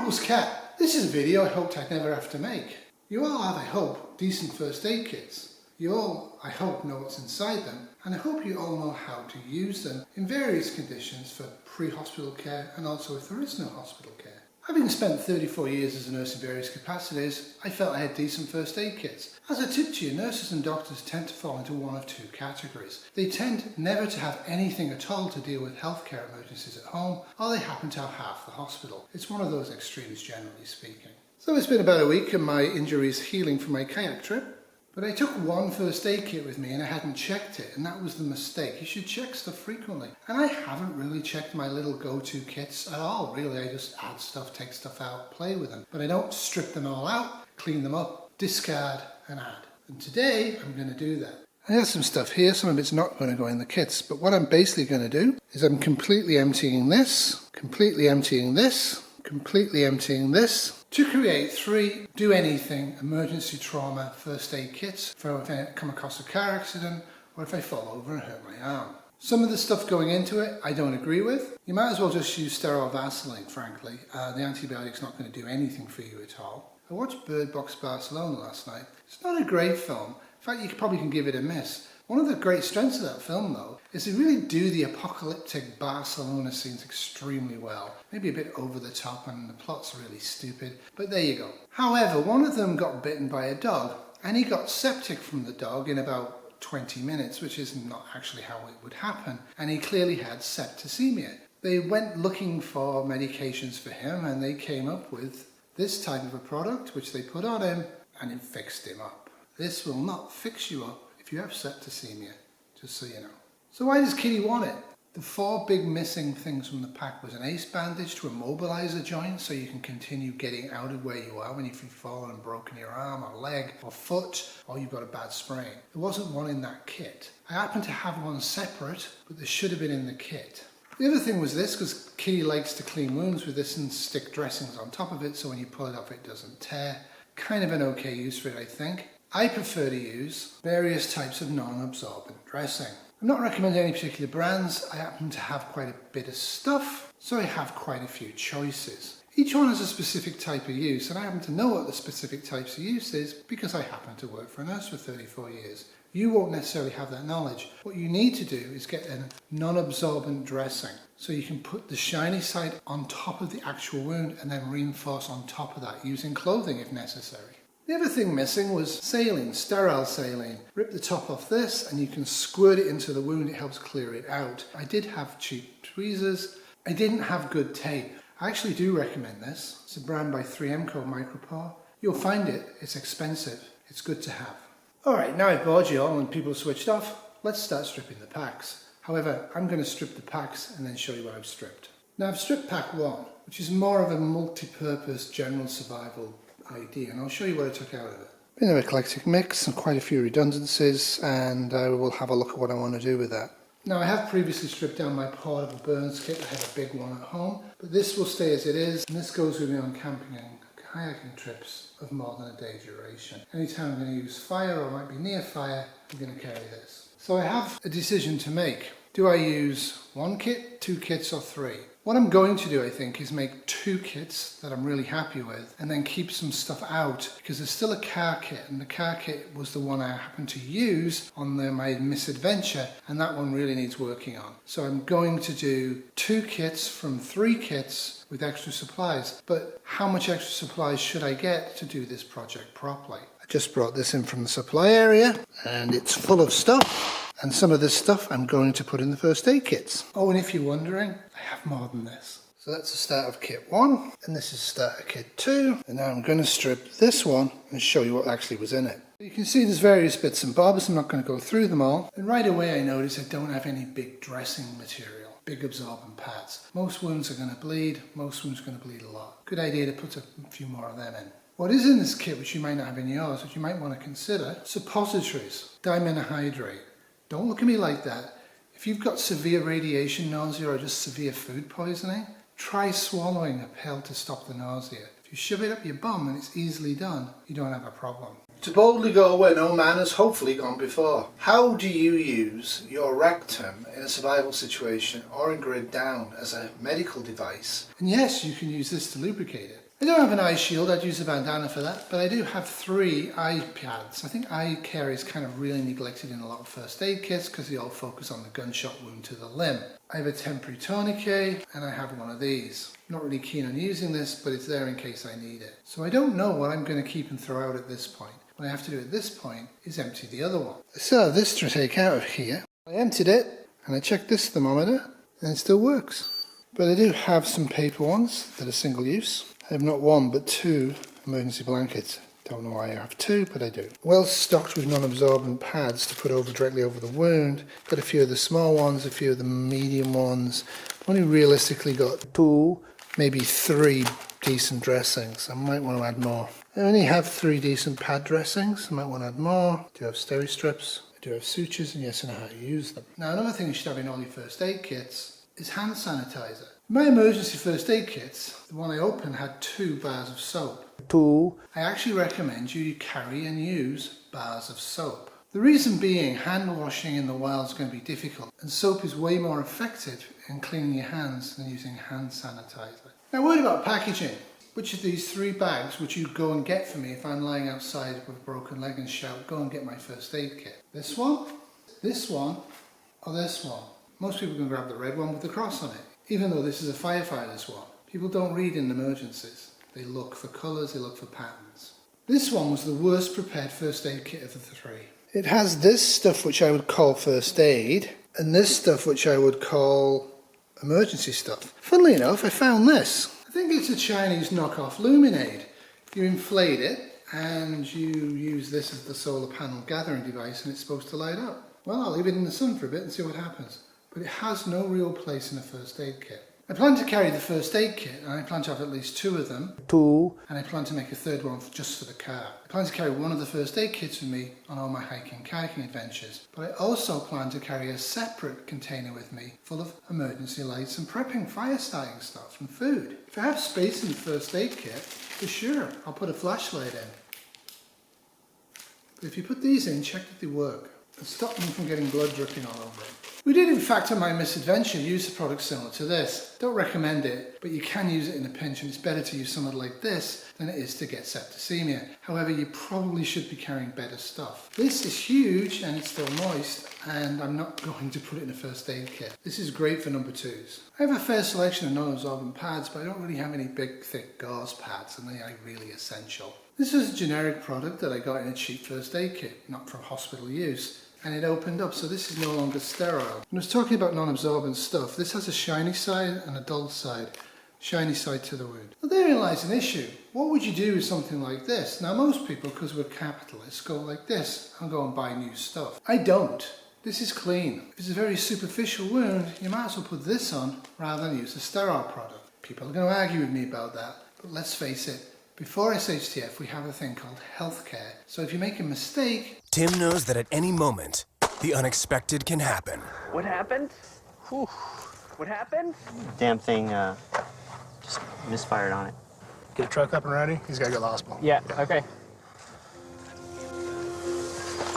host Cat. This is a video I hoped I'd never have to make. You all have, I hope, decent first aid kits. You all, I hope, know what's inside them, and I hope you all know how to use them in various conditions for pre-hospital care and also if there is no hospital care. Having spent 34 years as a nurse in various capacities, I felt I had decent first aid kits. As I tipped you, nurses and doctors tend to fall into one of two categories. They tend never to have anything at all to deal with healthcare emergencies at home, or they happen to have half the hospital. It's one of those extremes, generally speaking. So it's been about a week and my injury is healing from my kayak trip. But I took one first aid kit with me and I hadn't checked it, and that was the mistake. You should check stuff frequently. And I haven't really checked my little go-to kits at all, really. I just add stuff, take stuff out, play with them. But I don't strip them all out, clean them up, discard and add. And today I'm going to do that. I have some stuff here, some of it's not going to go in the kits, but what I'm basically going to do is I'm completely emptying this, completely emptying this, completely emptying this, to create 3 do-anything emergency trauma first aid kits for if I come across a car accident or if I fall over and hurt my arm. Some of the stuff going into it I don't agree with. You might as well just use Sterile Saline, frankly. The antibiotic's not going to do anything for you at all. I watched Bird Box Barcelona last night. It's not a great film. In fact, you probably can give it a miss. One of the great strengths of that film, though, is they really do the apocalyptic Barcelona scenes extremely well. Maybe a bit over the top and the plot's really stupid, but there you go. However, one of them got bitten by a dog, and he got septic from the dog in about 20 minutes, which is not actually how it would happen, and he clearly had septicemia. They went looking for medications for him, and they came up with this type of a product, which they put on him, and it fixed him up. This will not fix you up if you have septicemia, just so you know. So why does Kitty want it? The 4 big missing things from the pack was an ACE bandage to immobilize a joint so you can continue getting out of where you are when you've fallen and broken your arm or leg or foot or you've got a bad sprain. There wasn't one in that kit. I happen to have one separate, but there should have been in the kit. The other thing was this, because Kitty likes to clean wounds with this and stick dressings on top of it so when you pull it off it doesn't tear. Kind of an okay use for it, I think. I prefer to use various types of non-absorbent dressing. I'm not recommending any particular brands. I happen to have quite a bit of stuff, so I have quite a few choices. Each one has a specific type of use, and I happen to know what the specific types of use is because I happen to work for a nurse for 34 years. You won't necessarily have that knowledge. What you need to do is get a non-absorbent dressing, so you can put the shiny side on top of the actual wound and then reinforce on top of that using clothing if necessary. The other thing missing was saline, sterile saline. Rip the top off this and you can squirt it into the wound, it helps clear it out. I did have cheap tweezers. I didn't have good tape. I actually do recommend this. It's a brand by 3M called Micropore. You'll find it, it's expensive. It's good to have. Alright, now I've bored you all and people switched off, let's start stripping the packs. However, I'm going to strip the packs and then show you what I've stripped. Now I've stripped pack 1, which is more of a multi-purpose general survival idea, and I'll show you what I took out of it. Bit of an eclectic mix and quite a few redundancies, and I will have a look at what I want to do with that. Now I have previously stripped down my portable burns kit. I have a big one at home, but this will stay as it is, and this goes with me on camping and kayaking trips of more than a day duration. Anytime I'm going to use fire or might be near fire, I'm going to carry this. So I have a decision to make. Do I use 1 kit, 2 kits or 3? What I'm going to do, I think, is make 2 kits that I'm really happy with and then keep some stuff out because there's still a car kit, and the car kit was the one I happened to use on my misadventure, and that one really needs working on. So I'm going to do 2 kits from 3 kits with extra supplies. But how much extra supplies should I get to do this project properly? I just brought this in from the supply area and it's full of stuff. And some of this stuff I'm going to put in the first aid kits. Oh, and if you're wondering, I have more than this. So that's the start of kit 1, and this is starter kit 2. And now I'm going to strip this one and show you what actually was in it. You can see there's various bits and bobs. I'm not going to go through them all. And right away I notice I don't have any big dressing material, big absorbent pads. Most wounds are going to bleed. Most wounds are going to bleed a lot. Good idea to put a few more of them in. What is in this kit, which you might not have in yours, which you might want to consider, suppositories, dimenohydrate. Don't look at me like that. If you've got severe radiation nausea or just severe food poisoning, try swallowing a pill to stop the nausea. If you shove it up your bum and it's easily done, you don't have a problem. To boldly go where no man has hopefully gone before. How do you use your rectum in a survival situation or in grid down as a medical device? And yes, you can use this to lubricate it. I don't have an eye shield, I'd use a bandana for that, but I do have 3 eye pads. I think eye care is kind of really neglected in a lot of first aid kits because they all focus on the gunshot wound to the limb. I have a temporary tourniquet and I have one of these. I'm not really keen on using this, but it's there in case I need it. So I don't know what I'm going to keep and throw out at this point. What I have to do at this point is empty the other one. I still have this to take out of here. I emptied it and I checked this thermometer and it still works. But I do have some paper ones that are single use. I have not 1 but 2 emergency blankets. Don't know why I have 2, but I do. Well stocked with non-absorbent pads to put directly over the wound. Got a few of the small ones, a few of the medium ones. Only realistically got 2, maybe 3 decent dressings. I might want to add more. I only have 3 decent pad dressings. I might want to add more. I do have steri strips. I do have sutures, and yes, I know how to use them. Now, another thing you should have in all your first aid kits is hand sanitizer. My emergency first aid kits, the one I opened had 2 bars of soap. I actually recommend you carry and use bars of soap. The reason being, hand washing in the wild is going to be difficult, and soap is way more effective in cleaning your hands than using hand sanitizer. Now, what about packaging? Which of these 3 bags would you go and get for me if I'm lying outside with a broken leg and shout, go and get my first aid kit? This one, or this one? Most people can grab the red one with the cross on it, even though this is a firefighter's one. People don't read in emergencies. They look for colours, they look for patterns. This one was the worst prepared first aid kit of the 3. It has this stuff which I would call first aid, and this stuff which I would call emergency stuff. Funnily enough, I found this. I think it's a Chinese knockoff Luminade. You inflate it and you use this as the solar panel gathering device and it's supposed to light up. Well, I'll leave it in the sun for a bit and see what happens. But it has no real place in a first aid kit. I plan to carry the first aid kit and I plan to have at least 2 of them. And I plan to make a 3rd one just for the car. I plan to carry one of the first aid kits with me on all my hiking and kayaking adventures. But I also plan to carry a separate container with me full of emergency lights and prepping fire starting stuff and food. If I have space in the first aid kit, for sure, I'll put a flashlight in. But if you put these in, check that they work and stop them from getting blood dripping all over it. We did in fact on my misadventure use a product similar to this. Don't recommend it, but you can use it in a pinch and it's better to use something like this than it is to get septicemia. However, you probably should be carrying better stuff. This is huge and it's still moist and I'm not going to put it in a first aid kit. This is great for number 2s. I have a fair selection of non-absorbent pads, but I don't really have any big thick gauze pads and they are really essential. This is a generic product that I got in a cheap first aid kit, not for hospital use. And it opened up, so this is no longer sterile. When I was talking about non-absorbent stuff, this has a shiny side and a dull side. Shiny side to the wound. Well, therein lies an issue. What would you do with something like this? Now, most people, because we're capitalists, go like this and go and buy new stuff. I don't. This is clean. If it's a very superficial wound, you might as well put this on rather than use a sterile product. People are going to argue with me about that, but let's face it. Before SHTF, we have a thing called healthcare. So if you make a mistake... Tim knows that at any moment, the unexpected can happen. What happened? Whew. What happened? Damn thing just misfired on it. Get a truck up and ready. He's got to go to the hospital. Yeah, okay.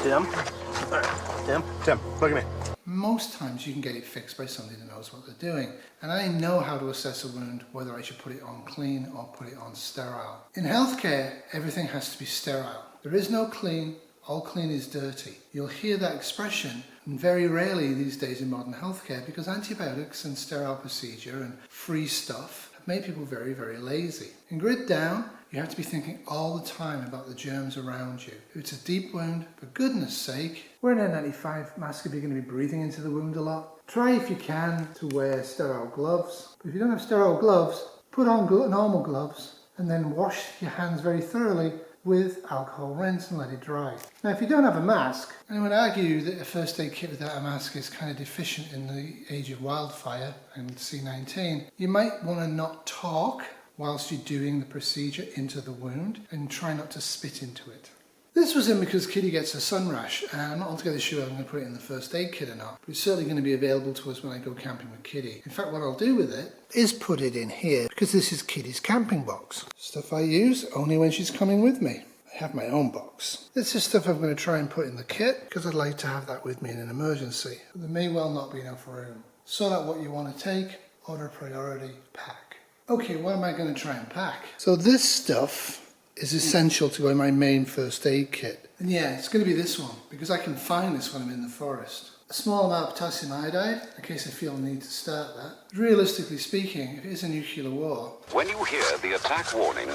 Tim? All right. Tim, look at me. Most times you can get it fixed by somebody that knows what they're doing. And I know how to assess a wound, whether I should put it on clean or put it on sterile. In healthcare, everything has to be sterile. There is no clean. All clean is dirty. You'll hear that expression very rarely these days in modern healthcare because antibiotics and sterile procedure and free stuff have made people very, very lazy. In grid down, you have to be thinking all the time about the germs around you. If it's a deep wound, for goodness sake, wear an N95 mask if you're going to be breathing into the wound a lot. Try if you can to wear sterile gloves. But if you don't have sterile gloves, put on normal gloves and then wash your hands very thoroughly with alcohol rinse and let it dry. Now if you don't have a mask, I would argue that a first aid kit without a mask is kind of deficient in the age of wildfire and C19. You might want to not talk whilst you're doing the procedure into the wound and try not to spit into it. This was in because Kitty gets a sun rash and I'm not altogether sure I'm going to put it in the first aid kit or not, but it's certainly going to be available to us when I go camping with Kitty. In fact, what I'll do with it is put it in here because this is Kitty's camping box. Stuff I use only when she's coming with me. I I have my own box. This is stuff I'm going to try and put in the kit because I'd like to have that with me in an emergency. But there may well not be enough room. Sort out what you want to take, order priority, pack. Okay, what am I going to try and pack? So this stuff is essential to go in my main first aid kit. And yeah, it's going to be this one because I can find this when I'm in the forest. A small amount of potassium iodide, in case I feel the need to start that. Realistically speaking, if it is a nuclear war... When you hear the attack warning,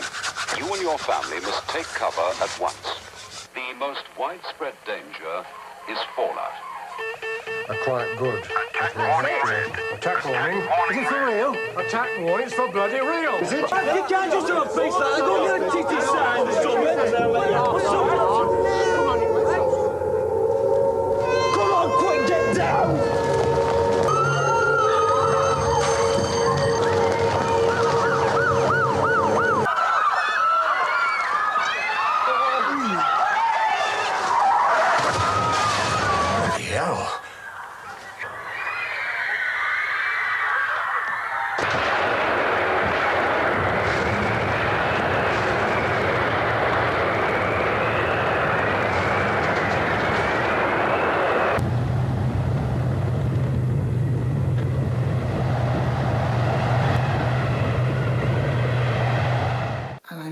you and your family must take cover at once. The most widespread danger is fallout. Quite good. Attack warning. Attack warning? Is it for real? Attack warning? It's for bloody real. Is it? You can't just do a face like that. Go get a titty sign or something. Come on, quick, get down!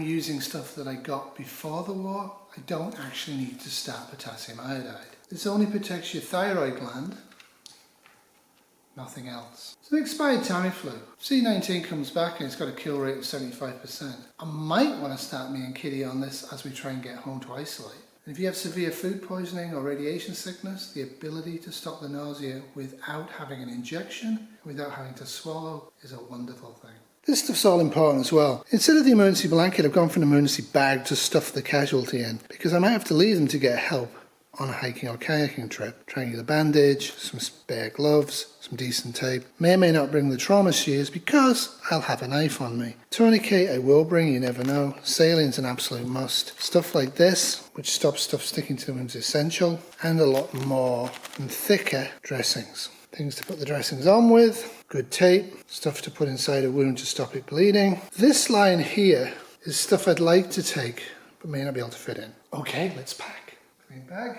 Using stuff that I got before the war, I don't actually need to start potassium iodide. This only protects your thyroid gland, nothing else. It's an expired Tamiflu. C19 comes back and it's got a kill rate of 75%. I might want to start me and Kitty on this as we try and get home to isolate. And if you have severe food poisoning or radiation sickness, the ability to stop the nausea without having an injection, without having to swallow, is a wonderful thing. This stuff's all important as well. Instead of the emergency blanket, I've gone for an emergency bag to stuff the casualty in, because I might have to leave them to get help on a hiking or kayaking trip. Triangular bandage, some spare gloves, some decent tape. May or may not bring the trauma shears because I'll have a knife on me. Tourniquet I will bring, you never know. Saline's an absolute must. Stuff like this, which stops stuff sticking to them, is essential. And a lot more and thicker dressings. Things to put the dressings on with, good tape, stuff to put inside a wound to stop it bleeding. This line here is stuff I'd like to take, but may not be able to fit in. Okay, let's pack. Clean bag.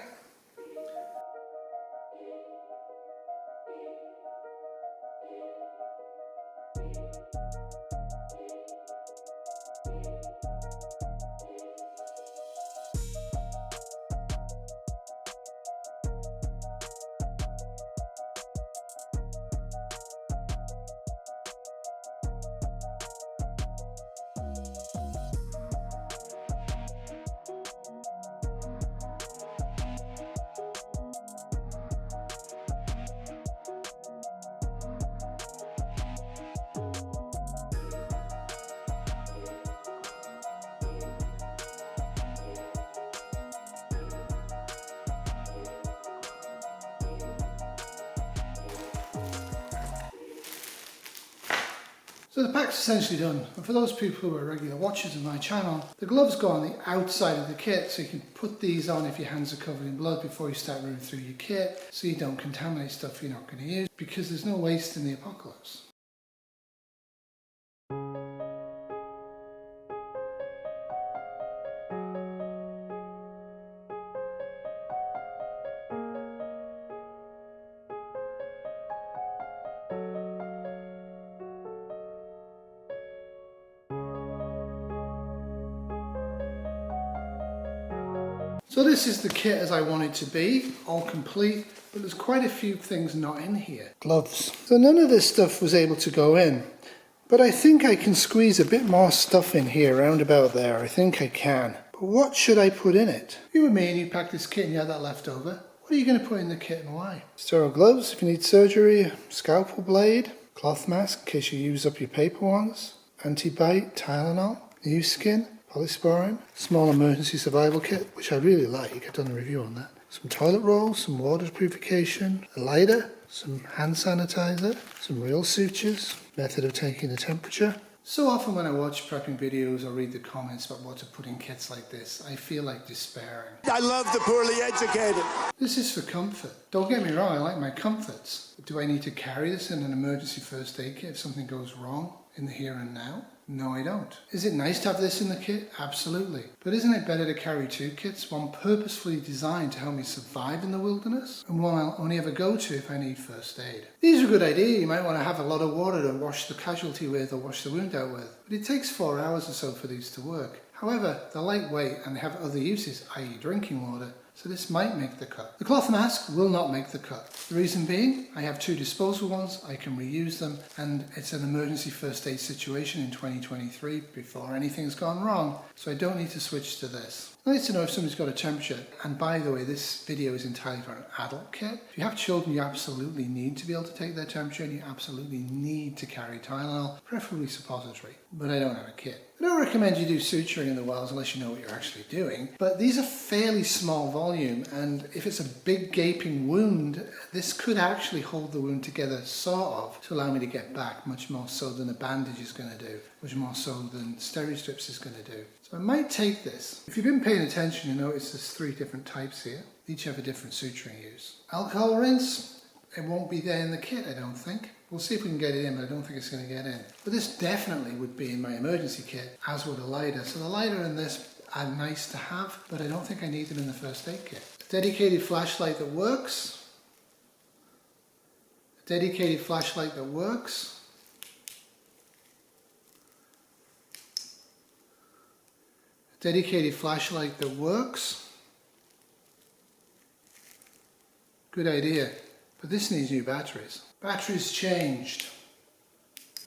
So the pack's essentially done, and for those people who are regular watchers of my channel, the gloves go on the outside of the kit, so you can put these on if your hands are covered in blood before you start running through your kit, so you don't contaminate stuff you're not going to use, because there's no waste in the apocalypse. So this is the kit as I want it to be, all complete, but there's quite a few things not in here. Gloves. So none of this stuff was able to go in, but I think I can squeeze a bit more stuff in here, around about there. I think I can. But what should I put in it? You and me and you packed this kit and you had that left over. What are you going to put in the kit and why? Sterile gloves if you need surgery, a scalpel blade, cloth mask in case you use up your paper ones, anti-bite, Tylenol, new skin, Polysporin, small emergency survival kit, which I really like, I've done a review on that. Some toilet rolls, some water purification, a lighter, some hand sanitizer, some real sutures, method of taking the temperature. So often when I watch prepping videos or read the comments about what to put in kits like this, I feel like despairing. I love the poorly educated. This is for comfort. Don't get me wrong, I like my comforts. But do I need to carry this in an emergency first aid kit if something goes wrong in the here and now? No, I don't. Is it nice to have this in the kit? Absolutely. But isn't it better to carry 2 kits, one purposefully designed to help me survive in the wilderness, and one I'll only ever go to if I need first aid? These are a good idea. You might want to have a lot of water to wash the casualty with or wash the wound out with, but it takes 4 hours or so for these to work. However, they're lightweight and they have other uses, i.e. drinking water, so this might make the cut. The cloth mask will not make the cut. The reason being, I have 2 disposable ones, I can reuse them, and it's an emergency first aid situation in 2023 before anything's gone wrong, so I don't need to switch to this. Nice to know if somebody's got a temperature, and by the way, this video is entirely for an adult kit. If you have children, you absolutely need to be able to take their temperature, and you absolutely need to carry Tylenol, preferably suppository, but I don't have a kit. I don't recommend you do suturing in the wells unless you know what you're actually doing, but these are fairly small volume, and if it's a big gaping wound, this could actually hold the wound together sort of to allow me to get back, much more so than a bandage is going to do, much more so than steri strips is going to do. So I might take this. If you've been paying attention, you notice there's 3 different types here. Each have a different suturing use. Alcohol rinse, it won't be there in the kit, I don't think. We'll see if we can get it in, but I don't think it's going to get in. But this definitely would be in my emergency kit, as would a lighter. So the lighter and this are nice to have, but I don't think I need them in the first aid kit. A dedicated flashlight that works. A dedicated flashlight that works. A dedicated flashlight that works. Good idea, but this needs new batteries. Batteries changed.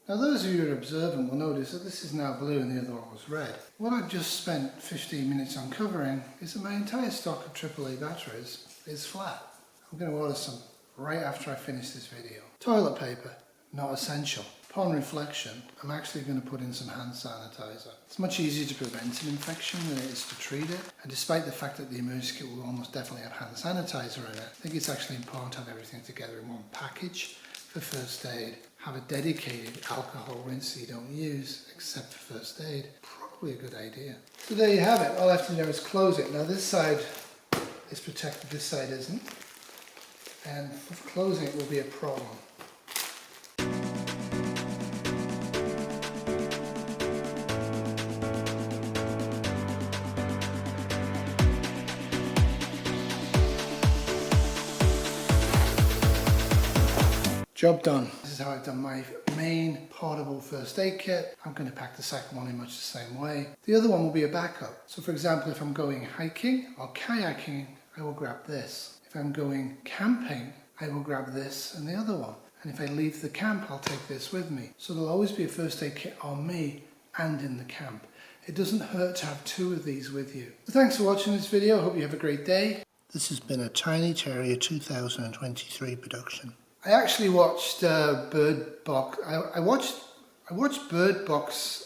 Now those of you who are observant will notice that this is now blue and the other one was red. What I've just spent 15 minutes uncovering is that my entire stock of AAA batteries is flat. I'm going to order some right after I finish this video. Toilet paper, not essential. Upon reflection, I'm actually going to put in some hand sanitizer. It's much easier to prevent an infection than it is to treat it, and despite the fact that the emergency kit will almost definitely have hand sanitizer in it, I think it's actually important to have everything together in one package for first aid. Have a dedicated alcohol rinse so you don't use except for first aid. Probably a good idea. So there you have it. All I have to do is close it. Now this side is protected, this side isn't, and for closing it will be a problem. Job done. This is how I've done my main portable first aid kit. I'm going to pack the second one in much the same way. The other one will be a backup. So for example, if I'm going hiking or kayaking, I will grab this. If I'm going camping, I will grab this and the other one. And if I leave the camp, I'll take this with me. So there'll always be a first aid kit on me and in the camp. It doesn't hurt to have 2 of these with you. So thanks for watching this video. I hope you have a great day. This has been a Tiny Terrier 2023 production. I actually watched Bird Box. I watched Bird Box